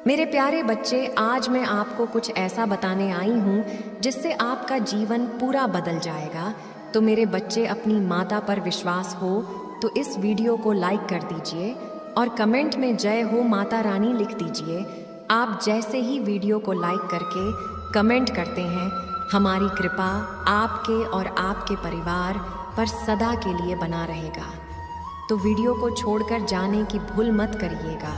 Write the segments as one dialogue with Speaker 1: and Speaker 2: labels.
Speaker 1: मेरे प्यारे बच्चे, आज मैं आपको कुछ ऐसा बताने आई हूँ जिससे आपका जीवन पूरा बदल जाएगा। तो मेरे बच्चे, अपनी माता पर विश्वास हो तो इस वीडियो को लाइक कर दीजिए और कमेंट में जय हो माता रानी लिख दीजिए। आप जैसे ही वीडियो को लाइक करके कमेंट करते हैं, हमारी कृपा आपके और आपके परिवार पर सदा के लिए बना रहेगा। तो वीडियो को छोड़कर जाने की भूल मत करिएगा।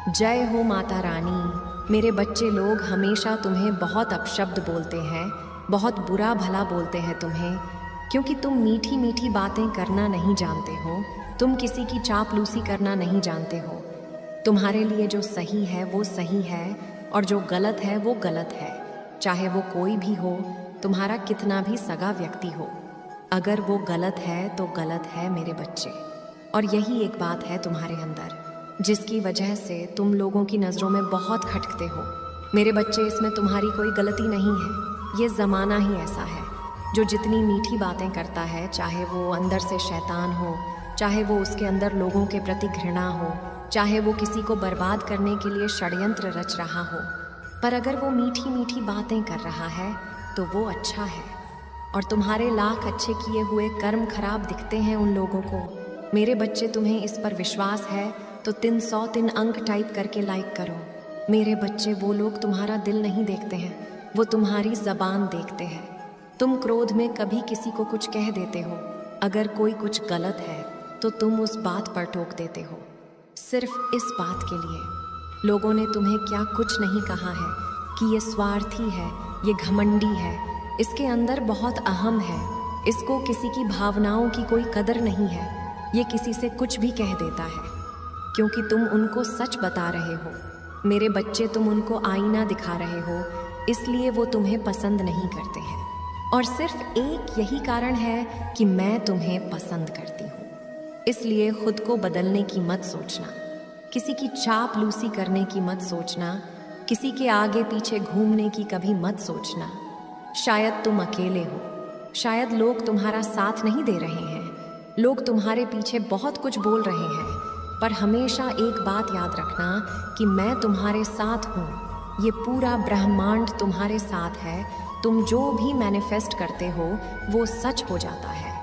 Speaker 1: जय हो माता रानी। मेरे बच्चे लोग हमेशा तुम्हें बहुत अपशब्द बोलते हैं, बहुत बुरा भला बोलते हैं तुम्हें, क्योंकि तुम मीठी मीठी बातें करना नहीं जानते हो, तुम किसी की चापलूसी करना नहीं जानते हो। तुम्हारे लिए जो सही है वो सही है और जो गलत है वो गलत है, चाहे वो कोई भी हो, तुम्हारा कितना भी सगा व्यक्ति हो। अगर वो गलत है तो गलत है मेरे बच्चे। और यही एक बात है तुम्हारे अंदर जिसकी वजह से तुम लोगों की नज़रों में बहुत खटकते हो। मेरे बच्चे, इसमें तुम्हारी कोई गलती नहीं है, ये ज़माना ही ऐसा है जो जितनी मीठी बातें करता है, चाहे वो अंदर से शैतान हो, चाहे वो उसके अंदर लोगों के प्रति घृणा हो, चाहे वो किसी को बर्बाद करने के लिए षड्यंत्र रच रहा हो, पर अगर वो मीठी मीठी बातें कर रहा है तो वो अच्छा है। और तुम्हारे लाख अच्छे किए हुए कर्म खराब दिखते हैं उन लोगों को। मेरे बच्चे, तुम्हें इस पर विश्वास है तो 303 अंक टाइप करके लाइक करो। मेरे बच्चे, वो लोग तुम्हारा दिल नहीं देखते हैं, वो तुम्हारी ज़बान देखते हैं। तुम क्रोध में कभी किसी को कुछ कह देते हो, अगर कोई कुछ गलत है तो तुम उस बात पर टोक देते हो, सिर्फ इस बात के लिए। लोगों ने तुम्हें क्या कुछ नहीं कहा है कि ये स्वार्थी है, ये घमंडी है, इसके अंदर बहुत अहम है, इसको किसी की भावनाओं की कोई कदर नहीं है, ये किसी से कुछ भी कह देता है, क्योंकि तुम उनको सच बता रहे हो। मेरे बच्चे, तुम उनको आईना दिखा रहे हो, इसलिए वो तुम्हें पसंद नहीं करते हैं। और सिर्फ एक यही कारण है कि मैं तुम्हें पसंद करती हूँ। इसलिए खुद को बदलने की मत सोचना, किसी की चापलूसी करने की मत सोचना, किसी के आगे पीछे घूमने की कभी मत सोचना। शायद तुम अकेले हो, शायद लोग तुम्हारा साथ नहीं दे रहे हैं, लोग तुम्हारे पीछे बहुत कुछ बोल रहे हैं, पर हमेशा एक बात याद रखना कि मैं तुम्हारे साथ हूँ। ये पूरा ब्रह्मांड तुम्हारे साथ है। तुम जो भी मैनिफेस्ट करते हो वो सच हो जाता है।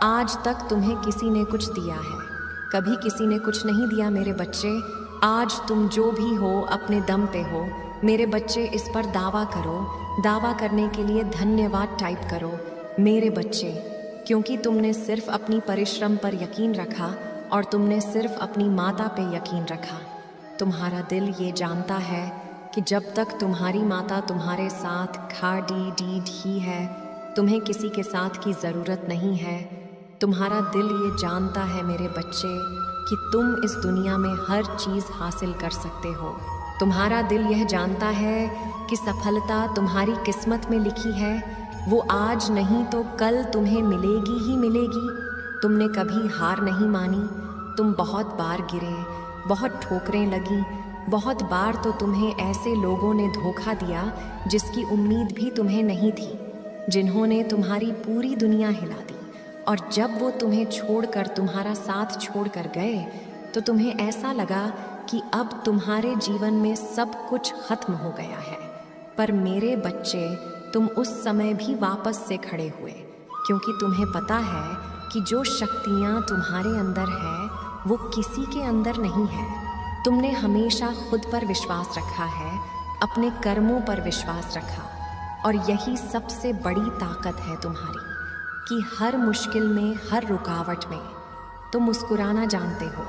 Speaker 1: आज तक तुम्हें किसी ने कुछ दिया है, कभी किसी ने कुछ नहीं दिया मेरे बच्चे। आज तुम जो भी हो अपने दम पे हो मेरे बच्चे, इस पर दावा करो। दावा करने के लिए धन्यवाद टाइप करो मेरे बच्चे, क्योंकि तुमने सिर्फ अपनी परिश्रम पर यकीन रखा और तुमने सिर्फ अपनी माता पे यकीन रखा। तुम्हारा दिल ये जानता है कि जब तक तुम्हारी माता तुम्हारे साथ खाड़ी डीड ही है, तुम्हें किसी के साथ की ज़रूरत नहीं है। तुम्हारा दिल ये जानता है मेरे बच्चे कि तुम इस दुनिया में हर चीज़ हासिल कर सकते हो। तुम्हारा दिल यह जानता है कि सफलता तुम्हारी किस्मत में लिखी है, वो आज नहीं तो कल तुम्हें मिलेगी ही मिलेगी। तुमने कभी हार नहीं मानी, तुम बहुत बार गिरे, बहुत ठोकरें लगी, बहुत बार तो तुम्हें ऐसे लोगों ने धोखा दिया जिसकी उम्मीद भी तुम्हें नहीं थी, जिन्होंने तुम्हारी पूरी दुनिया हिला दी। और जब वो तुम्हें छोड़कर, तुम्हारा साथ छोड़कर गए तो तुम्हें ऐसा लगा कि अब तुम्हारे जीवन में सब कुछ खत्म हो गया है। पर मेरे बच्चे, तुम उस समय भी वापस से खड़े हुए, क्योंकि तुम्हें पता है कि जो शक्तियाँ तुम्हारे अंदर है वो किसी के अंदर नहीं है। तुमने हमेशा खुद पर विश्वास रखा है, अपने कर्मों पर विश्वास रखा, और यही सबसे बड़ी ताकत है तुम्हारी कि हर मुश्किल में, हर रुकावट में तुम मुस्कुराना जानते हो,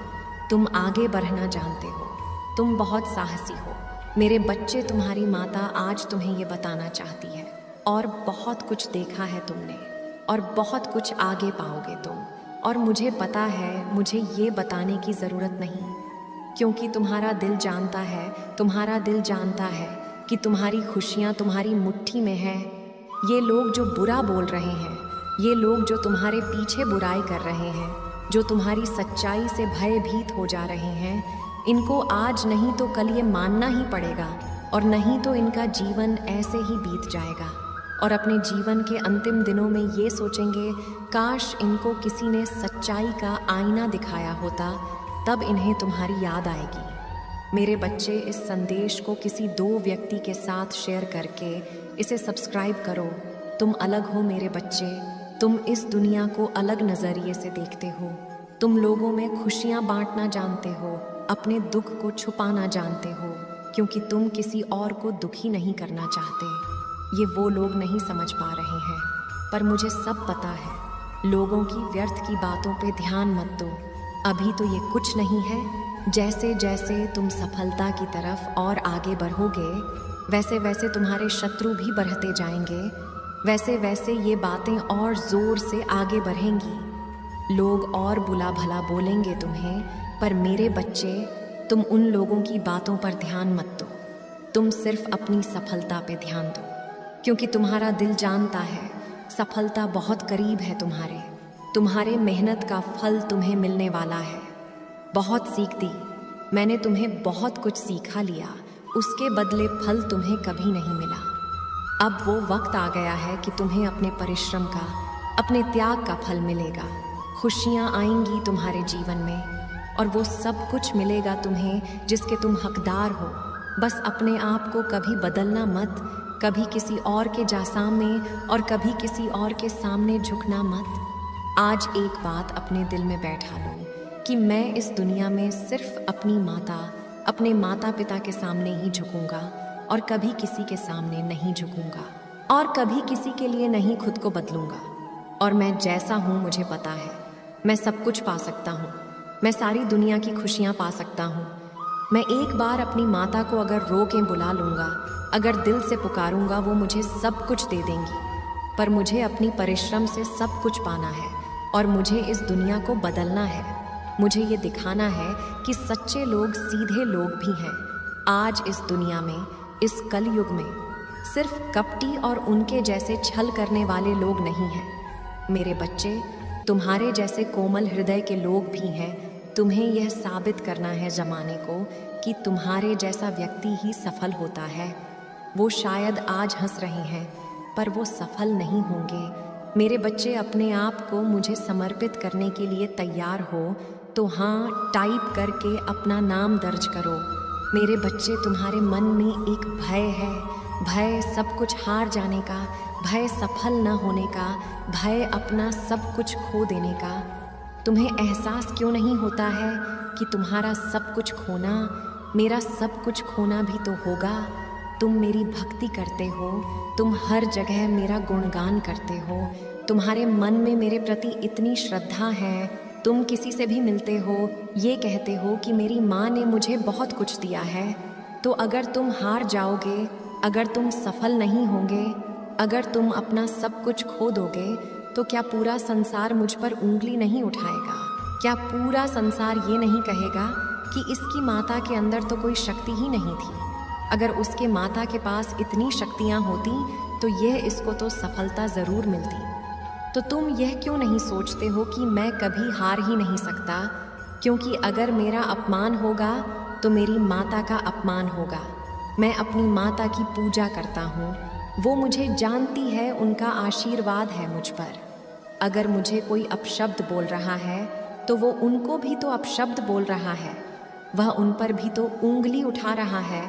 Speaker 1: तुम आगे बढ़ना जानते हो, तुम बहुत साहसी हो। मेरे बच्चे, तुम्हारी माता आज तुम्हें ये बताना चाहती है, और बहुत कुछ देखा है तुमने और बहुत कुछ आगे पाओगे तुम। और मुझे पता है, मुझे ये बताने की ज़रूरत नहीं, क्योंकि तुम्हारा दिल जानता है, तुम्हारा दिल जानता है कि तुम्हारी खुशियाँ तुम्हारी मुट्ठी में है। ये लोग जो बुरा बोल रहे हैं, ये लोग जो तुम्हारे पीछे बुराई कर रहे हैं, जो तुम्हारी सच्चाई से भयभीत हो जा रहे हैं, इनको आज नहीं तो कल ये मानना ही पड़ेगा, और नहीं तो इनका जीवन ऐसे ही बीत जाएगा। और अपने जीवन के अंतिम दिनों में ये सोचेंगे, काश इनको किसी ने सच्चाई का आईना दिखाया होता, तब इन्हें तुम्हारी याद आएगी। मेरे बच्चे, इस संदेश को किसी 2 व्यक्ति के साथ शेयर करके इसे सब्सक्राइब करो। तुम अलग हो मेरे बच्चे, तुम इस दुनिया को अलग नज़रिए से देखते हो। तुम लोगों में खुशियाँ बांटना जानते हो, अपने दुख को छुपाना जानते हो, क्योंकि तुम किसी और को दुखी नहीं करना चाहते। ये वो लोग नहीं समझ पा रहे हैं, पर मुझे सब पता है। लोगों की व्यर्थ की बातों पे ध्यान मत दो। अभी तो ये कुछ नहीं है। जैसे जैसे तुम सफलता की तरफ और आगे बढ़ोगे, वैसे वैसे तुम्हारे शत्रु भी बढ़ते जाएंगे, वैसे वैसे ये बातें और ज़ोर से आगे बढ़ेंगी। लोग और बुला भला बोलेंगे तुम्हें, पर मेरे बच्चे, तुम उन लोगों की बातों पर ध्यान मत दो। तुम सिर्फ अपनी सफलता पे ध्यान दो, क्योंकि तुम्हारा दिल जानता है सफलता बहुत करीब है तुम्हारे मेहनत का फल तुम्हें मिलने वाला है। बहुत सीख दी मैंने तुम्हें, बहुत कुछ सीखा लिया, उसके बदले फल तुम्हें कभी नहीं मिला। अब वो वक्त आ गया है कि तुम्हें अपने परिश्रम का, अपने त्याग का फल मिलेगा। खुशियाँ आएंगी तुम्हारे जीवन में, और वो सब कुछ मिलेगा तुम्हें जिसके तुम हकदार हो। बस अपने आप को कभी बदलना मत, कभी किसी और के जा सामने और कभी किसी और के सामने झुकना मत। आज एक बात अपने दिल में बैठा लो कि मैं इस दुनिया में सिर्फ अपने माता पिता के सामने ही झुकूंगा, और कभी किसी के सामने नहीं झुकूंगा, और कभी किसी के लिए नहीं खुद को बदलूंगा। और मैं जैसा हूँ मुझे पता है, मैं सब कुछ पा सकता हूँ, मैं सारी दुनिया की खुशियाँ पा सकता हूँ। मैं एक बार अपनी माता को अगर रो के बुला लूँगा, अगर दिल से पुकारूंगा, वो मुझे सब कुछ दे देंगी। पर मुझे अपनी परिश्रम से सब कुछ पाना है, और मुझे इस दुनिया को बदलना है। मुझे ये दिखाना है कि सच्चे लोग सीधे लोग भी हैं। आज इस दुनिया में, इस कलयुग में, सिर्फ कपटी और उनके जैसे छल करने वाले लोग नहीं हैं। मेरे बच्चे, तुम्हारे जैसे कोमल हृदय के लोग भी हैं। तुम्हें यह साबित करना है ज़माने को कि तुम्हारे जैसा व्यक्ति ही सफल होता है। वो शायद आज हंस रहे हैं, पर वो सफल नहीं होंगे। मेरे बच्चे, अपने आप को मुझे समर्पित करने के लिए तैयार हो तो हाँ टाइप करके अपना नाम दर्ज करो। मेरे बच्चे, तुम्हारे मन में एक भय है, भय सब कुछ हार जाने का, भय सफल न होने का, भय अपना सब कुछ खो देने का। तुम्हें एहसास क्यों नहीं होता है कि तुम्हारा सब कुछ खोना, मेरा सब कुछ खोना भी तो होगा। तुम मेरी भक्ति करते हो, तुम हर जगह मेरा गुणगान करते हो, तुम्हारे मन में मेरे प्रति इतनी श्रद्धा है। तुम किसी से भी मिलते हो, ये कहते हो कि मेरी माँ ने मुझे बहुत कुछ दिया है। तो अगर तुम हार जाओगे, अगर तुम सफल नहीं होंगे, अगर तुम अपना सब कुछ खो दोगे, तो क्या पूरा संसार मुझ पर उंगली नहीं उठाएगा? क्या पूरा संसार ये नहीं कहेगा कि इसकी माता के अंदर तो कोई शक्ति ही नहीं थी? अगर उसके माता के पास इतनी शक्तियाँ होती तो यह इसको तो सफलता ज़रूर मिलती। तो तुम यह क्यों नहीं सोचते हो कि मैं कभी हार ही नहीं सकता? क्योंकि अगर मेरा अपमान होगा तो मेरी माता का अपमान होगा। मैं अपनी माता की पूजा करता हूँ, वो मुझे जानती है, उनका आशीर्वाद है मुझ पर। अगर मुझे कोई अपशब्द बोल रहा है तो वो उनको भी तो अपशब्द बोल रहा है। वह उन पर भी तो उंगली उठा रहा है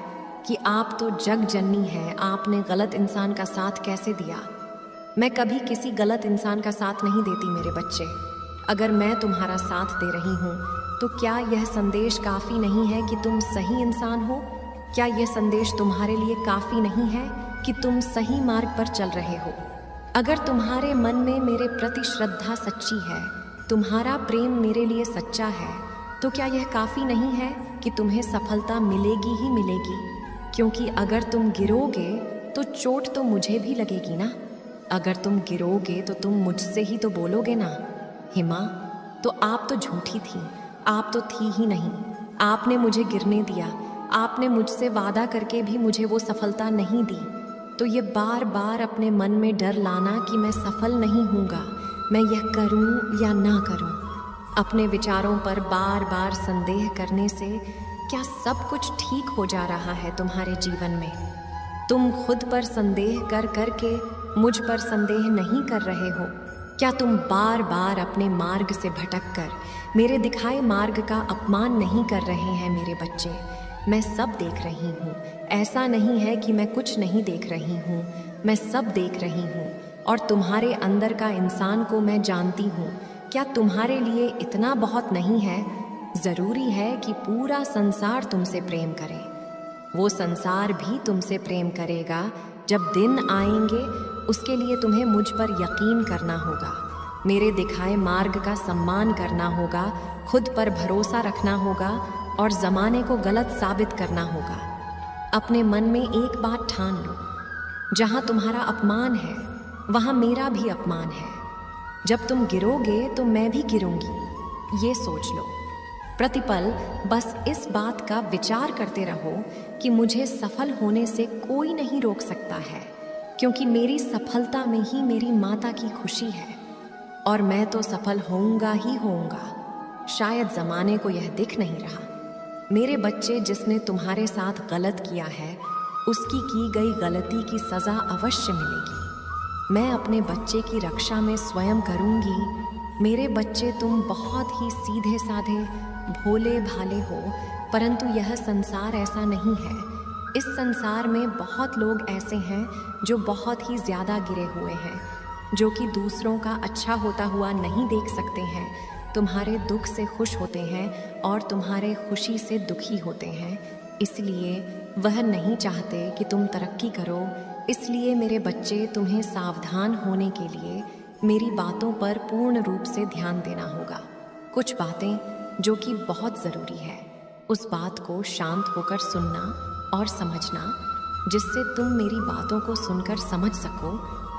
Speaker 1: कि आप तो जग जननी हैं, आपने गलत इंसान का साथ कैसे दिया। मैं कभी किसी गलत इंसान का साथ नहीं देती मेरे बच्चे। अगर मैं तुम्हारा साथ दे रही हूँ तो क्या यह संदेश काफ़ी नहीं है कि तुम सही इंसान हो? क्या यह संदेश तुम्हारे लिए काफ़ी नहीं है कि तुम सही मार्ग पर चल रहे हो? अगर तुम्हारे मन में मेरे प्रति श्रद्धा सच्ची है, तुम्हारा प्रेम मेरे लिए सच्चा है, तो क्या यह काफ़ी नहीं है कि तुम्हें सफलता मिलेगी ही मिलेगी? क्योंकि अगर तुम गिरोगे तो चोट तो मुझे भी लगेगी ना। अगर तुम गिरोगे तो तुम मुझसे ही तो बोलोगे ना, हिमा तो आप तो झूठी थी, आप तो थी ही नहीं, आपने मुझे गिरने दिया, आपने मुझसे वादा करके भी मुझे वो सफलता नहीं दी। तो ये बार बार अपने मन में डर लाना कि मैं सफल नहीं हूँगा, मैं यह करूँ या ना करूँ, अपने विचारों पर बार बार संदेह करने से क्या सब कुछ ठीक हो जा रहा है तुम्हारे जीवन में? तुम खुद पर संदेह कर कर के मुझ पर संदेह नहीं कर रहे हो? क्या तुम बार बार अपने मार्ग से भटक कर मेरे दिखाए मार्ग का अपमान नहीं कर रहे हैं मेरे बच्चे? मैं सब देख रही हूँ। ऐसा नहीं है कि मैं कुछ नहीं देख रही हूँ, मैं सब देख रही हूँ। और तुम्हारे अंदर का इंसान को मैं जानती हूँ। क्या तुम्हारे लिए इतना बहुत नहीं है? ज़रूरी है कि पूरा संसार तुमसे प्रेम करे। वो संसार भी तुमसे प्रेम करेगा। जब दिन आएंगे उसके लिए तुम्हें मुझ पर यकीन करना होगा, मेरे दिखाए मार्ग का सम्मान करना होगा, खुद पर भरोसा रखना होगा और ज़माने को गलत साबित करना होगा। अपने मन में एक बात ठान लो, जहाँ तुम्हारा अपमान है वहाँ मेरा भी अपमान है। जब तुम गिरोगे तो मैं भी गिरूंगी, ये सोच लो। प्रतिपल बस इस बात का विचार करते रहो कि मुझे सफल होने से कोई नहीं रोक सकता है, क्योंकि मेरी सफलता में ही मेरी माता की खुशी है और मैं तो सफल होऊंगा ही होऊंगा। शायद ज़माने को यह दिख नहीं रहा। मेरे बच्चे, जिसने तुम्हारे साथ गलत किया है उसकी की गई गलती की सज़ा अवश्य मिलेगी। मैं अपने बच्चे की रक्षा में स्वयं करूंगी। मेरे बच्चे, तुम बहुत ही सीधे साधे भोले भाले हो, परंतु यह संसार ऐसा नहीं है। इस संसार में बहुत लोग ऐसे हैं जो बहुत ही ज़्यादा गिरे हुए हैं, जो कि दूसरों का अच्छा होता हुआ नहीं देख सकते हैं, तुम्हारे दुख से खुश होते हैं और तुम्हारे खुशी से दुखी होते हैं। इसलिए वह नहीं चाहते कि तुम तरक्की करो। इसलिए मेरे बच्चे, तुम्हें सावधान होने के लिए मेरी बातों पर पूर्ण रूप से ध्यान देना होगा। कुछ बातें जो कि बहुत ज़रूरी है, उस बात को शांत होकर सुनना और समझना, जिससे तुम मेरी बातों को सुनकर समझ सको।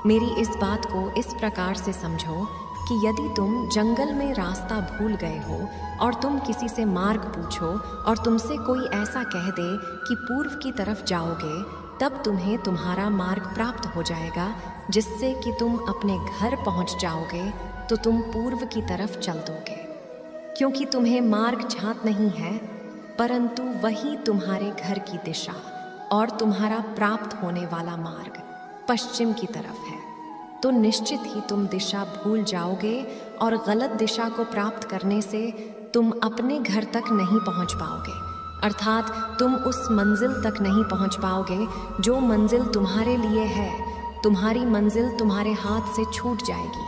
Speaker 1: मेरी इस बात को इस प्रकार से समझो कि यदि तुम जंगल में रास्ता भूल गए हो और तुम किसी से मार्ग पूछो और तुमसे कोई ऐसा कह दे कि पूर्व की तरफ जाओगे, तब तुम्हें तुम्हारा मार्ग प्राप्त हो जाएगा, जिससे कि तुम अपने घर पहुंच जाओगे तो तुम पूर्व की तरफ चल दोगे, क्योंकि तुम्हें मार्ग ज्ञात नहीं है, परंतु वही तुम्हारे घर की दिशा और तुम्हारा प्राप्त होने वाला मार्ग पश्चिम की तरफ है। तो निश्चित ही तुम दिशा भूल जाओगे और गलत दिशा को प्राप्त करने से तुम अपने घर तक नहीं पहुंच पाओगे, अर्थात तुम उस मंजिल तक नहीं पहुंच पाओगे जो मंजिल तुम्हारे लिए है। तुम्हारी मंजिल तुम्हारे हाथ से छूट जाएगी।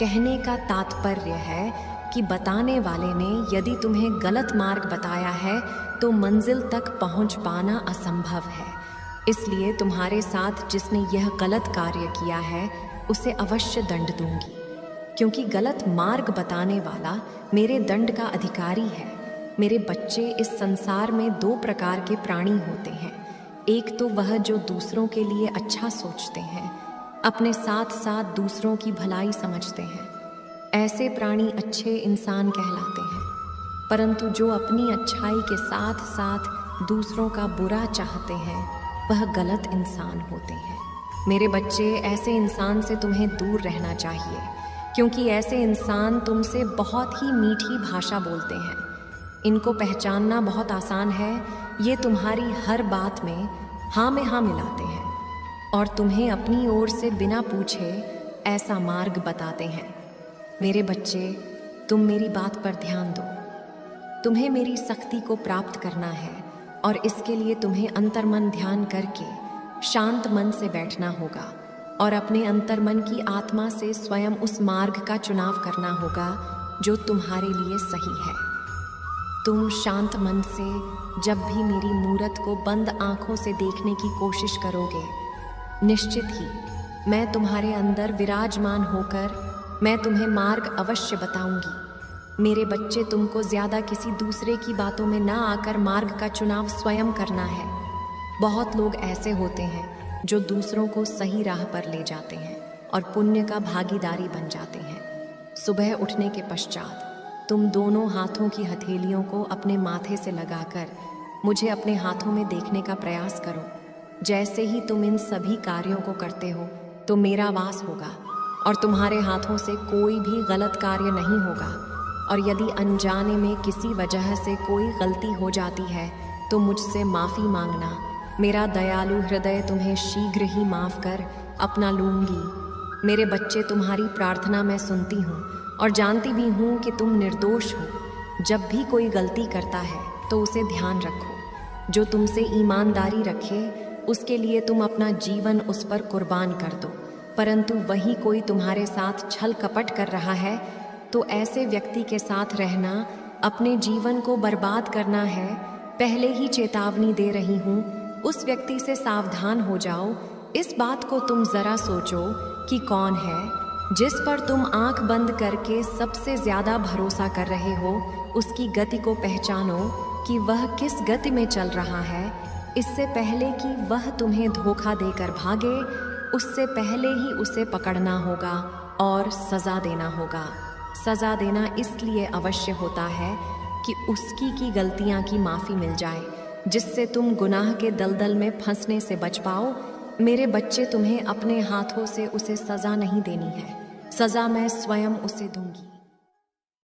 Speaker 1: कहने का तात्पर्य है कि बताने वाले ने यदि तुम्हें गलत मार्ग बताया है तो मंजिल तक पहुंच पाना असंभव है। इसलिए तुम्हारे साथ जिसने यह गलत कार्य किया है उसे अवश्य दंड दूंगी, क्योंकि गलत मार्ग बताने वाला मेरे दंड का अधिकारी है। मेरे बच्चे, इस संसार में दो प्रकार के प्राणी होते हैं। एक तो वह जो दूसरों के लिए अच्छा सोचते हैं, अपने साथ साथ दूसरों की भलाई समझते हैं। ऐसे प्राणी अच्छे इंसान कहलाते हैं, परंतु जो अपनी अच्छाई के साथ साथ दूसरों का बुरा चाहते हैं वह गलत इंसान होते हैं। मेरे बच्चे, ऐसे इंसान से तुम्हें दूर रहना चाहिए, क्योंकि ऐसे इंसान तुमसे बहुत ही मीठी भाषा बोलते हैं। इनको पहचानना बहुत आसान है। ये तुम्हारी हर बात में हाँ में हाँ मिलाते हैं और तुम्हें अपनी ओर से बिना पूछे ऐसा मार्ग बताते हैं। मेरे बच्चे, तुम मेरी बात पर ध्यान दो। तुम्हें मेरी शक्ति को प्राप्त करना है और इसके लिए तुम्हें अंतर्मन ध्यान करके शांत मन से बैठना होगा और अपने अंतर्मन की आत्मा से स्वयं उस मार्ग का चुनाव करना होगा जो तुम्हारे लिए सही है। तुम शांत मन से जब भी मेरी मूरत को बंद आंखों से देखने की कोशिश करोगे, निश्चित ही मैं तुम्हारे अंदर विराजमान होकर मैं तुम्हें मार्ग अवश्य बताऊंगी। मेरे बच्चे, तुमको ज़्यादा किसी दूसरे की बातों में ना आकर मार्ग का चुनाव स्वयं करना है। बहुत लोग ऐसे होते हैं जो दूसरों को सही राह पर ले जाते हैं और पुण्य का भागीदारी बन जाते हैं। सुबह उठने के पश्चात तुम दोनों हाथों की हथेलियों को अपने माथे से लगाकर मुझे अपने हाथों में देखने का प्रयास करो। जैसे ही तुम इन सभी कार्यों को करते हो तो मेरा वास होगा और तुम्हारे हाथों से कोई भी गलत कार्य नहीं होगा। और यदि अनजाने में किसी वजह से कोई गलती हो जाती है तो मुझसे माफ़ी मांगना। मेरा दयालु हृदय तुम्हें शीघ्र ही माफ़ कर अपना लूँगी। मेरे बच्चे, तुम्हारी प्रार्थना मैं सुनती हूँ और जानती भी हूँ कि तुम निर्दोष हो। जब भी कोई गलती करता है तो उसे ध्यान रखो। जो तुमसे ईमानदारी रखे उसके लिए तुम अपना जीवन उस पर कुर्बान कर दो, परंतु वही कोई तुम्हारे साथ छल कपट कर रहा है तो ऐसे व्यक्ति के साथ रहना अपने जीवन को बर्बाद करना है। पहले ही चेतावनी दे रही हूँ, उस व्यक्ति से सावधान हो जाओ। इस बात को तुम जरा सोचो कि कौन है जिस पर तुम आंख बंद करके सबसे ज्यादा भरोसा कर रहे हो। उसकी गति को पहचानो कि वह किस गति में चल रहा है। इससे पहले कि वह तुम्हें धोखा देकर भागे, उससे पहले ही उसे पकड़ना होगा और सजा देना होगा। सजा देना इसलिए अवश्य होता है कि उसकी की गलतियां की माफ़ी मिल जाए, जिससे तुम गुनाह के दलदल में फंसने से बच पाओ। मेरे बच्चे, तुम्हें अपने हाथों से उसे सज़ा नहीं देनी है, सज़ा मैं स्वयं उसे दूंगी।